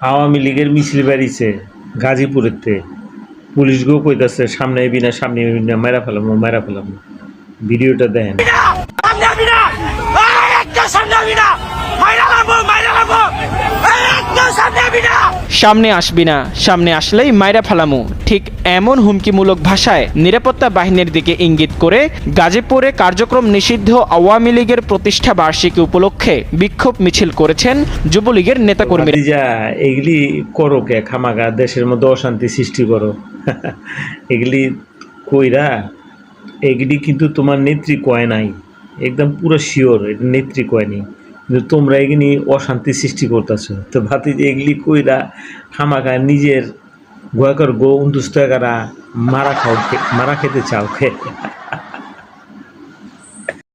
আওয়ামী লীগের মিছিল বেরিয়েছে গাজীপুরেতে, পুলিশ গো কইতাছে সামনে এবি না, সামনে এবি না, মেরা ফেলাম। ভিডিওটা দেখেন। সামনে আসবি না, সামনে আসলেই মাইরা ফেলামু, ঠিক এমন হুমকিমূলক ভাষায় নিরাপত্তা বাহিনীর দিকে ইঙ্গিত করে গাজীপুরে কার্যক্রম নিষিদ্ধ আওয়ামী লীগের প্রতিষ্ঠা বার্ষিকী উপলক্ষে বিক্ষোভ মিছিল করেছেন যুবলীগের নেতাকর্মীরা। এগুলি করো কে খামাগা, দেশের মধ্যে অশান্তি সৃষ্টি করো এগুলি কইরা, এগুলি কিন্তু তোমার নেত্রী কয় নাই, একদম পুরো শিওর এটা নেত্রী কয়নি, কিন্তু তোমরা এগুলি অশান্তি সৃষ্টি করতেছো। তো ভাতি যে এগুলি কইরা খামাগা নিজের গোয়াকার গো উন্দুস্তাকারা মারা খেতে চাও খে